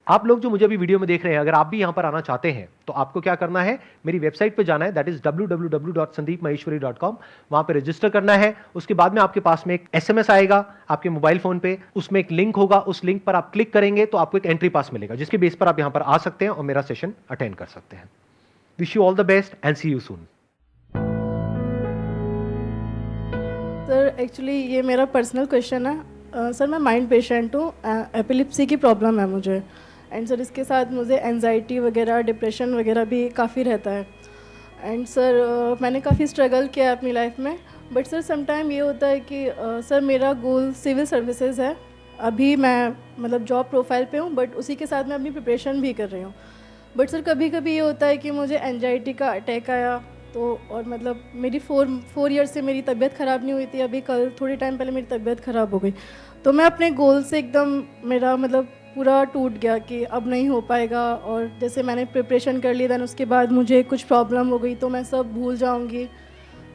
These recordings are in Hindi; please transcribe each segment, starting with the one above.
आप लोग जो मुझे अभी वीडियो में देख रहे हैं, अगर आप भी यहां पर आना चाहते हैं तो आपको क्या करना है, मेरी वेबसाइट पे जाना है, दैट इज www.sandeepmaheshwari.com। वहां पे रजिस्टर करना है। उसके बाद में आपके पास में एक एसएमएस आएगा आपके मोबाइल फोन पे, उसमें एक लिंक होगा, उस लिंक पर आप क्लिक करेंगे तो आपको एक एंट्री पास मिलेगा, जिसके बेस पर आप यहां पर आ सकते हैं और मेरा सेशन अटेंड कर सकते हैं। Wish you all the best and see you soon. Sir actually ये मेरा पर्सनल क्वेश्चन है। सर मैं माइंड पेशेंट हूँ, एपिलिप्सी की प्रॉब्लम है मुझे। एंड सर इसके साथ मुझे एंजाइटी वगैरह, डिप्रेशन वगैरह भी काफ़ी रहता है। एंड सर मैंने काफ़ी स्ट्रगल किया है अपनी लाइफ में। बट सर समटाइम ये होता है कि सर मेरा गोल सिविल सर्विसेज है। अभी मैं मतलब जॉब प्रोफाइल पे हूँ, बट उसी के साथ मैं अपनी प्रिपरेशन भी कर रही हूँ। बट सर कभी कभी ये होता है कि मुझे एंजाइटी का अटैक आया तो, और मतलब मेरी फोर ईयर से मेरी तबीयत ख़राब नहीं हुई थी, अभी कल थोड़ी टाइम पहले मेरी तबीयत ख़राब हो गई। तो मैं अपने गोल से एकदम, मेरा मतलब पूरा टूट गया कि अब नहीं हो पाएगा। और जैसे मैंने प्रिपरेशन कर ली, दैन उसके बाद मुझे कुछ प्रॉब्लम हो गई तो मैं सब भूल जाऊंगी।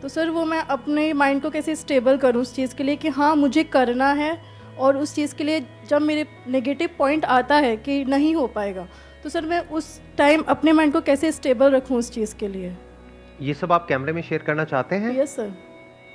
तो सर वो मैं अपने माइंड को कैसे स्टेबल करूं उस चीज़ के लिए कि हाँ मुझे करना है, और उस चीज़ के लिए जब मेरे नेगेटिव पॉइंट आता है कि नहीं हो पाएगा, तो सर मैं उस टाइम अपने माइंड को कैसे स्टेबल रखूं उस चीज़ के लिए। ये सब आप कैमरे में शेयर करना चाहते हैं? Yes sir.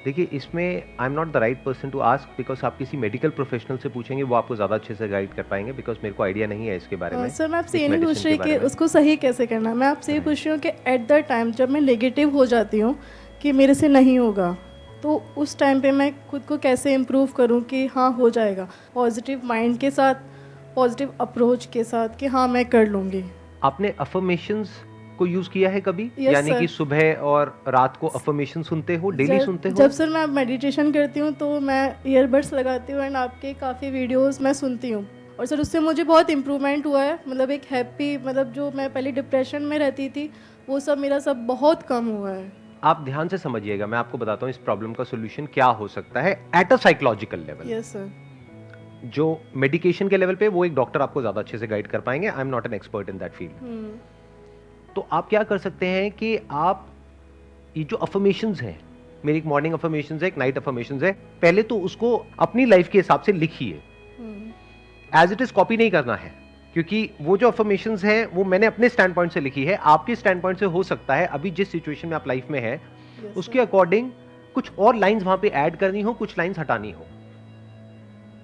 देखिए, इसमें I am not the right person to ask, because आप किसी मेडिकल प्रोफेशनल से पूछेंगे, वो आपको ज़्यादा अच्छे से गाइड कर पाएंगे, बिकॉज मेरे को आइडिया नहीं है इसके बारे में। सर मैं आपसे इस ये नहीं पूछ मेडिसिन रही के बारे कि में। उसको सही कैसे करना है, मैं आपसे ये पूछ रही हूँ कि एट द टाइम जब मैं नेगेटिव हो जाती हूँ कि मेरे से नहीं होगा, तो उस टाइम पे मैं खुद को कैसे इम्प्रूव करूँ कि हाँ हो जाएगा, पॉजिटिव माइंड के साथ, पॉजिटिव अप्रोच के साथ कि हाँ मैं कर लूँगी। आपने अफर्मेशंस को यूज किया है कभी? Yes, यानी कि sir. सुबह और रात को अफर्मेशन सुनते हो, डेली सुनते हो? जब सर मैं मेडिटेशन करती हूँ तो मैं ईयरबड्स लगाती हूँ एंड आपके काफ़ी वीडियोस मैं सुनती हूँ, और सर उससे मुझे बहुत इम्प्रूवमेंट हुआ है। मतलब एक हैप्पी, मतलब जो मैं पहले डिप्रेशन में रहती थी वो सब मेरा सब बहुत कम हुआ है। आप ध्यान से समझिएगा, मैं आपको बताता हूँ इस प्रॉब्लम का सोल्यूशन क्या हो सकता है at a psychological level. Yes sir. जो मेडिकेशन के लेवल पे वो एक डॉक्टर आपको ज्यादा अच्छे से गाइड कर पाएंगे। आई am not an expert in that field. तो आप क्या कर सकते हैं कि आप ये जो अफर्मेशंस हैं, मेरी एक मॉर्निंग अफर्मेशंस है, एक नाइट अफर्मेशंस है, पहले तो उसको अपनी लाइफ के हिसाब से लिखिए। एज इट इज कॉपी नहीं करना है, क्योंकि वो जो अफर्मेशंस हैं वो मैंने अपने स्टैंड पॉइंट से लिखी है। आपके स्टैंड पॉइंट से हो सकता है अभी जिस सिचुएशन में आप लाइफ में है उसके अकॉर्डिंग कुछ और लाइंस वहां पे ऐड करनी हो, कुछ लाइंस हटानी हो।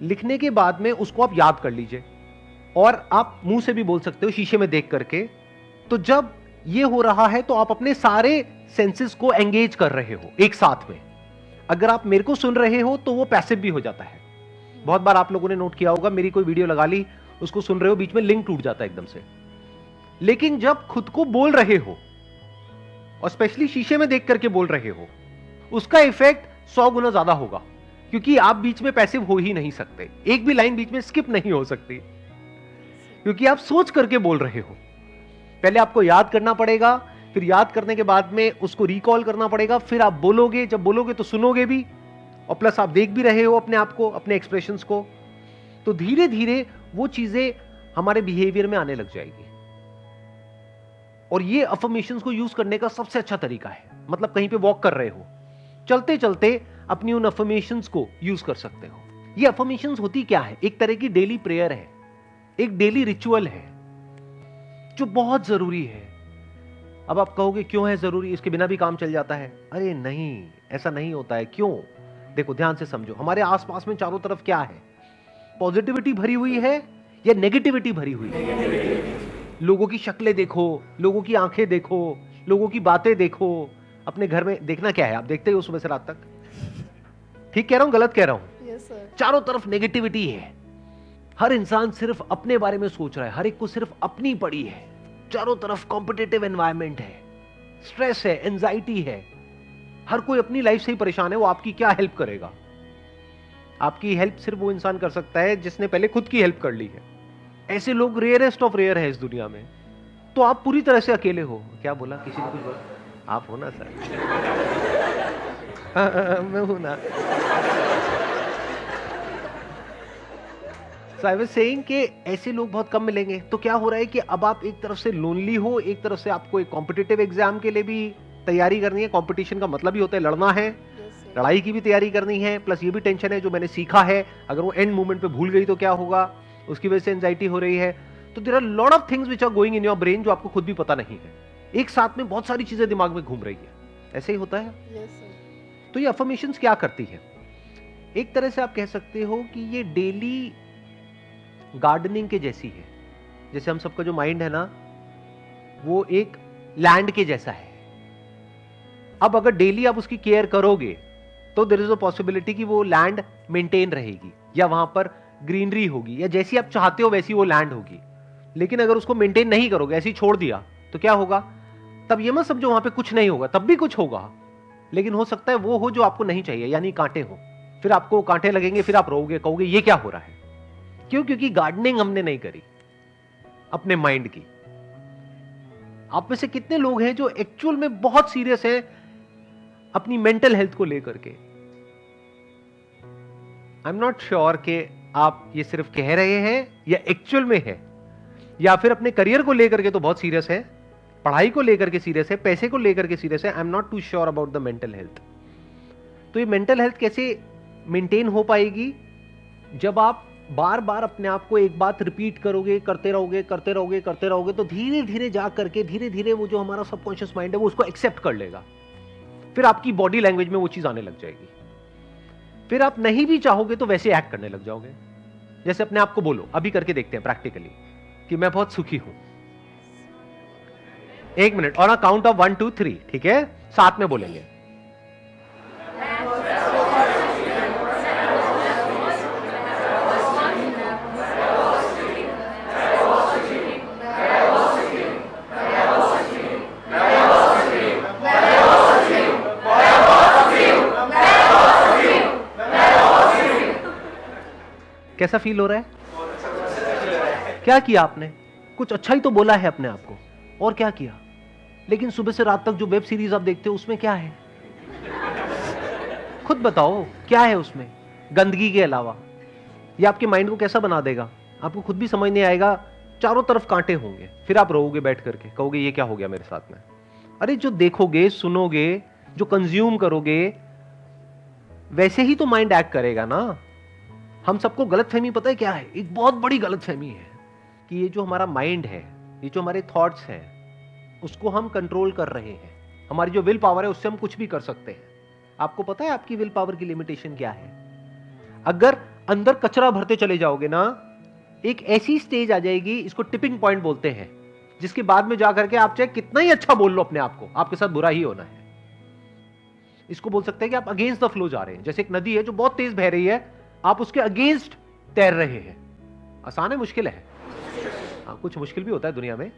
लिखने के बाद में उसको आप याद कर लीजिए, और आप मुंह से भी बोल सकते हो शीशे में देख करके। तो जब ये हो रहा है तो आप अपने सारे सेंसेस को एंगेज कर रहे हो एक साथ में। अगर आप मेरे को सुन रहे हो तो वो पैसिव भी हो जाता है। बहुत बार आप लोगों ने नोट किया होगा, मेरी कोई वीडियो लगा ली, उसको सुन रहे हो, बीच में लिंक टूट जाता है एकदम से। लेकिन जब खुद को बोल रहे हो और स्पेशली शीशे में देख करके बोल रहे हो, उसका इफेक्ट 100 गुना ज्यादा होगा, क्योंकि आप बीच में पैसिव हो ही नहीं सकते। एक भी लाइन बीच में स्किप नहीं हो सकती, क्योंकि आप सोच करके बोल रहे हो। पहले आपको याद करना पड़ेगा, फिर याद करने के बाद में उसको रिकॉल करना पड़ेगा, फिर आप बोलोगे। जब बोलोगे तो सुनोगे भी, और प्लस आप देख भी रहे हो अपने आप को, अपने एक्सप्रेशंस को। तो धीरे धीरे वो चीजें हमारे बिहेवियर में आने लग जाएगी। और ये अफर्मेशंस को यूज करने का सबसे अच्छा तरीका है। मतलब कहीं पे वॉक कर रहे हो, चलते चलते अपनी उन अफर्मेशंस को यूज कर सकते हो। ये अफर्मेशंस होती क्या है? एक तरह की डेली प्रेयर है, एक डेली रिचुअल है जो बहुत जरूरी है। अब आप कहोगे क्यों है जरूरी, इसके बिना भी काम चल जाता है? अरे नहीं, ऐसा नहीं होता है। क्यों? देखो, ध्यान से समझो। हमारे आसपास में चारों तरफ क्या है? पॉजिटिविटी भरी हुई है या नेगेटिविटी भरी हुई है? लोगों की शक्लें देखो, लोगों की आंखें देखो, लोगों की बातें देखो। अपने घर में देखना क्या है? आप देखते हो सुबह से रात तक। ठीक कह रहा हूं, गलत कह रहा हूं? Yes sir. चारों तरफ नेगेटिविटी है। हर इंसान सिर्फ अपने बारे में सोच रहा है, हर एक को सिर्फ अपनी पड़ी है। चारों तरफ कॉम्पिटिटिव एनवायरनमेंट है, स्ट्रेस है, एंजाइटी है। हर कोई अपनी लाइफ से ही परेशान है। वो आपकी क्या हेल्प करेगा? आपकी हेल्प सिर्फ वो इंसान कर सकता है जिसने पहले खुद की हेल्प कर ली है। ऐसे लोग रेयरेस्ट ऑफ रेयर है इस दुनिया में। तो आप पूरी तरह से अकेले हो। क्या बोला? किसी ने कुछ बोला? आप हो ना सर? मैं हूं ना। So I was saying कि ऐसे लोग बहुत कम मिलेंगे। तो क्या हो रहा है कि अब आप एक तरफ से लोनली हो, एक तरफ से आपको एक कॉम्पिटिटिव एग्जाम के लिए भी तैयारी करनी है। कंपटीशन का मतलब ही होता है लड़ना है, लड़ाई की भी तैयारी करनी है, प्लस ये भी टेंशन है जो मैंने सीखा है, अगर वो एंड मोमेंट पे भूल गई तो क्या होगा, उसकी वजह से एंजाइटी हो रही है। तो there are lot of things which are going in your brain जो आपको खुद भी पता नहीं है, एक साथ में बहुत सारी चीजें दिमाग में घूम रही है, ऐसे ही होता है। Yes sir. तो ये अफर्मेशंस क्या करती है, एक तरह से आप कह सकते हो कि ये डेली गार्डनिंग के जैसी है। जैसे हम सबका जो माइंड है ना, वो एक लैंड के जैसा है। अब अगर डेली आप उसकी केयर करोगे तो देयर इज अ पॉसिबिलिटी कि वो लैंड मेंटेन रहेगी, या वहां पर ग्रीनरी होगी, या जैसी आप चाहते हो वैसी वो लैंड होगी। लेकिन अगर उसको मेंटेन नहीं करोगे, ऐसे ही छोड़ दिया, तो क्या होगा? तब ये मत समझो वहां पे कुछ नहीं होगा, तब भी कुछ होगा, लेकिन हो सकता है वो हो जो आपको नहीं चाहिए, यानी कांटे हो। फिर आपको कांटे लगेंगे, फिर आप रोगे, कहोगे ये क्या हो रहा है। क्यों? क्योंकि गार्डनिंग हमने नहीं करी अपने माइंड की। आप में से कितने लोग हैं जो एक्चुअल में बहुत सीरियस हैं अपनी मेंटल हेल्थ को लेकर के? आई एम नॉट श्योर कि आप ये सिर्फ कह रहे हैं या एक्चुअल में है, या फिर अपने करियर को लेकर के तो बहुत सीरियस है, पढ़ाई को लेकर के सीरियस है, पैसे को लेकर के सीरियस है। I am not too sure about the mental health. तो ये मेंटल हेल्थ कैसे मेंटेन हो पाएगी? जब आप बार बार अपने आप को एक बात रिपीट करोगे, करते रहोगे, करते रहोगे, करते रहोगे, तो धीरे धीरे जा करके धीरे धीरे वो जो हमारा सबकॉन्शियस माइंड है वो उसको एक्सेप्ट कर लेगा। फिर आपकी बॉडी लैंग्वेज में वो चीज आने लग जाएगी। फिर आप नहीं भी चाहोगे तो वैसे एक्ट करने लग जाओगे। जैसे अपने आप को बोलो, अभी करके देखते हैं प्रैक्टिकली, कि मैं बहुत सुखी हूं। 1 मिनट, और काउंट ऑफ 1 2 3, ठीक है? साथ में बोलेंगे। कैसा फील हो रहा है? क्या किया आपने? कुछ अच्छा ही तो बोला है अपने आप को, और क्या किया? लेकिन सुबह से रात तक जो वेब सीरीज आप देखते हो उसमें क्या है? खुद बताओ क्या है उसमें, गंदगी के अलावा? ये आपके माइंड को कैसा बना देगा, आपको खुद भी समझ नहीं आएगा। चारों तरफ कांटे होंगे, फिर आप रोओगे बैठ करके, कहोगे ये क्या हो गया मेरे साथ में। अरे जो देखोगे, सुनोगे, जो कंज्यूम करोगे, वैसे ही तो माइंड एक्ट करेगा ना। हम सबको गलतफहमी पता है क्या है? एक बहुत बड़ी गलतफहमी है कि ये जो हमारा माइंड है, ये जो हमारे थॉट्स हैं, उसको हम कंट्रोल कर रहे हैं। हमारी जो विल पावर है उससे हम कुछ भी कर सकते हैं। आपको पता है आपकी विल पावर की लिमिटेशन क्या है? अगर अंदर कचरा भरते चले जाओगे ना, एक ऐसी स्टेज आ जाएगी, इसको टिपिंग पॉइंट बोलते हैं, जिसके बाद में जाकर के आप चाहे कितना ही अच्छा बोल लो अपने आप को, आपके साथ बुरा ही होना है। इसको बोल सकते हैं कि आप अगेंस्ट द फ्लो जा रहे हैं। जैसे एक नदी है जो बहुत तेज बह रही है, आप उसके अगेंस्ट तैर रहे हैं। आसान है, मुश्किल है? हाँ, कुछ मुश्किल भी होता है दुनिया में।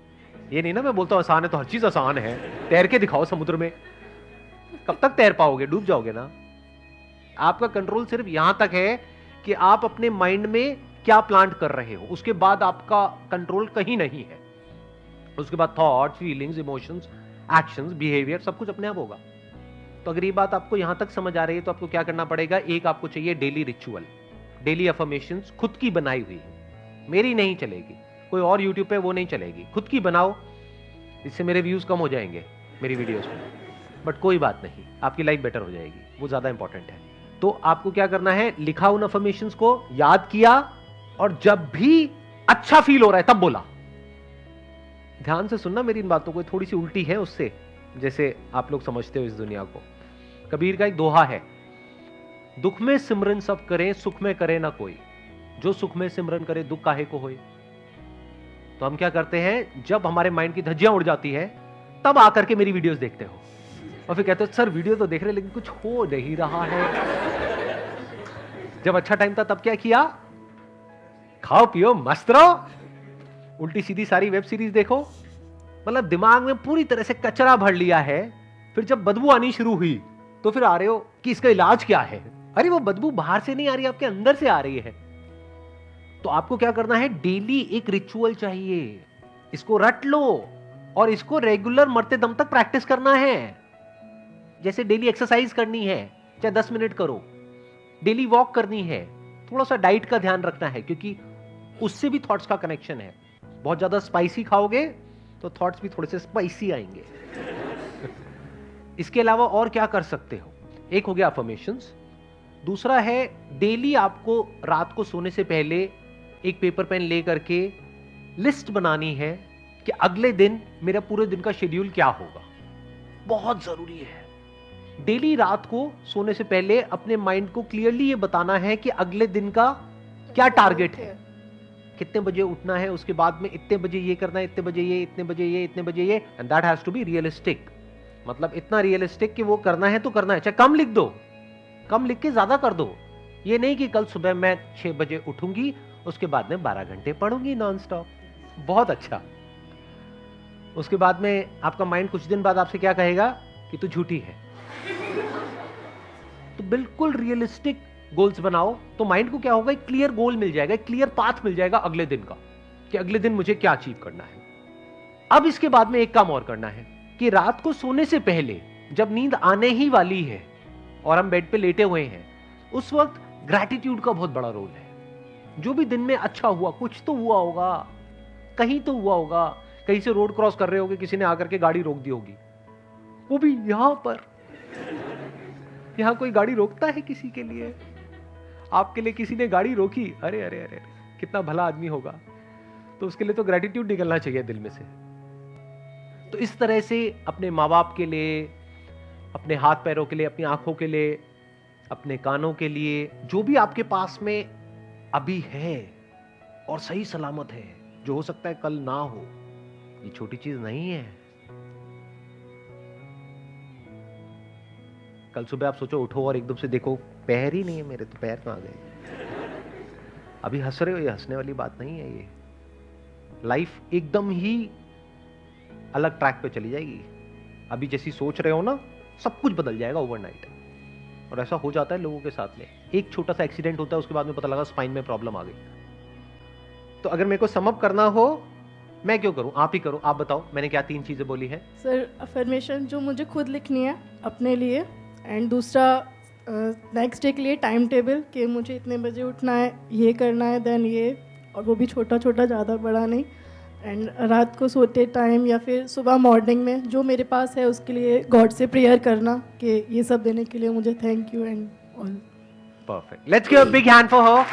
ये नहीं ना मैं बोलता हूं आसान है तो हर चीज आसान है। तैर के दिखाओ समुद्र में, कब तक तैर पाओगे? डूब जाओगे ना। आपका कंट्रोल सिर्फ यहां तक है कि आप अपने माइंड में क्या प्लांट कर रहे हो, उसके बाद आपका कंट्रोल कहीं नहीं है। उसके बाद thoughts, feelings, emotions, actions, behaviour सब कुछ अपने आप होगा। तो अगर ये बात आपको यहां तक समझ आ रही है तो आपको क्या करना पड़ेगा? एक आपको चाहिए डेली रिचुअल, डेली अफर्मेशंस, खुद की बनाई हुई, मेरी नहीं चलेगी, कोई और यूट्यूब पे वो नहीं चलेगी, खुद की बनाओ। इससे मेरे व्यूज कम हो जाएंगे मेरी वीडियोस में, बट कोई बात नहीं, आपकी लाइफ बेटर हो जाएगी, वो ज्यादा इंपॉर्टेंट है। तो आपको क्या करना है? लिखा उन अफर्मेशंस को, याद किया, और जब भी अच्छा फील हो रहा है तब बोला। ध्यान से सुनना मेरी इन बातों को, थोड़ी सी उल्टी है उससे, जैसे आप लोग समझते हो इस दुनिया को। कबीर का एक दोहा है, दुख में सिमरन सब करें, सुख में करे ना कोई, जो सुख में सिमरन करे दुख काहे को होए। तो हम क्या करते हैं, जब हमारे माइंड की धज्जियां उड़ जाती है तब आकर के मेरी वीडियोस देखते हो, और फिर कहते हो सर वीडियो तो देख रहे लेकिन कुछ हो नहीं रहा है। जब अच्छा टाइम था तब क्या किया? खाओ पियो मस्त रहो, उल्टी सीधी सारी वेब सीरीज देखो, मतलब दिमाग में पूरी तरह से कचरा भर लिया है। फिर जब बदबू आनी शुरू हुई तो फिर आ रहे हो कि इसका इलाज क्या है। अरे वो बदबू बाहर से नहीं आ रही, आपके अंदर से आ रही है। तो आपको क्या करना है? डेली एक रिचुअल चाहिए, इसको रट लो और इसको रेगुलर मरते दम तक प्रैक्टिस करना है। जैसे डेली एक्सरसाइज करनी है, चाहे 10 मिनट करो, डेली वॉक करनी है, थोड़ा सा डाइट का ध्यान रखना है, क्योंकि उससे भी थॉट्स का कनेक्शन है। बहुत ज्यादा स्पाइसी खाओगे तो थॉट्स भी थोड़े से स्पाइसी आएंगे। इसके अलावा और क्या कर सकते हो? एक हो गया अफर्मेशंस, दूसरा है डेली आपको रात को सोने से पहले एक पेपर पेन ले करके लिस्ट बनानी है कि अगले दिन मेरा पूरे दिन का शेड्यूल क्या होगा। बहुत जरूरी है। डेली रात को सोने से पहले अपने माइंड को क्लियरली ये बताना है कि अगले दिन का क्या टारगेट है, कितने बजे उठना है, उसके बाद में इतने बजे ये करना है, इतने बजे ये, इतने बजे ये, इतने बजे ये, and that has to be realistic. मतलब इतना रियलिस्टिक कि वो करना है तो करना है, चाहे कम लिख दो, कम लिख के ज्यादा कर दो। ये नहीं कि कल सुबह मैं 6 बजे उठूंगी, उसके बाद में 12 घंटे पढ़ूंगी नॉन स्टॉप। बहुत अच्छा। उसके बाद में आपका माइंड कुछ दिन बाद आपसे क्या कहेगा कि तू झूठी है। तो बिल्कुल रियलिस्टिक गोल्स बनाओ, तो माइंड को क्या होगा, एक क्लियर गोल मिल जाएगा, एक क्लियर पाथ मिल जाएगा अगले दिन का, कि अगले दिन मुझे क्या अचीव करना है। अब इसके बाद में एक काम और करना है कि रात को सोने से पहले जब नींद आने ही वाली है और हम बेड पे लेटे हुए हैं, उस वक्त ग्रैटिट्यूड का बहुत बड़ा रोल है। जो भी दिन में अच्छा हुआ, कुछ तो हुआ होगा, कहीं तो हुआ होगा, कहीं से रोड क्रॉस कर रहे होगे, किसी ने आकर के गाड़ी रोक दी होगी, वो भी यहां पर। यहां कोई गाड़ी रोकता है किसी के लिए? आपके लिए किसी ने गाड़ी रोकी, अरे अरे अरे, कितना भला आदमी होगा। तो उसके लिए तो ग्रैटिट्यूड निकलना चाहिए दिल में से। तो इस तरह से अपने माँ बाप के लिए, अपने हाथ पैरों के लिए, अपनी आंखों के लिए, अपने कानों के लिए, जो भी आपके पास में अभी है और सही सलामत है, जो हो सकता है कल ना हो, ये छोटी चीज नहीं है। कल सुबह आप सोचो उठो और एकदम से देखो पैर ही नहीं है मेरे, तो पैर कहां गए? अभी हंस रहे हो, ये हंसने वाली बात नहीं है। ये लाइफ एकदम ही अलग ट्रैक पे चली जाएगी। अभी जैसी सोच रहे हो ना, सब कुछ बदल जाएगा ओवरनाइट। और ऐसा हो जाता है लोगों के साथ में। एक छोटा सा एक्सीडेंट होता है, उसके बाद में पता लगा स्पाइन में प्रॉब्लम आ गई। तो अगर मेरे को सम अप करना हो, मैं क्यों करूं, आप ही करो। आप बताओ मैंने क्या 3 चीजें बोली है? सर, अफर्मेशन जो मुझे खुद लिखनी है अपने लिए, एंड दूसरा नेक्स्ट डे के लिए टाइम टेबल कि मुझे इतने बजे उठना है, ये करना है, देन ये, और वो भी छोटा छोटा, ज़्यादा बड़ा नहीं। एंड रात को सोते टाइम या फिर सुबह मॉर्निंग में जो मेरे पास है उसके लिए गॉड से प्रेयर करना कि ये सब देने के लिए मुझे thank you and all. Perfect, let's give a big hand for her.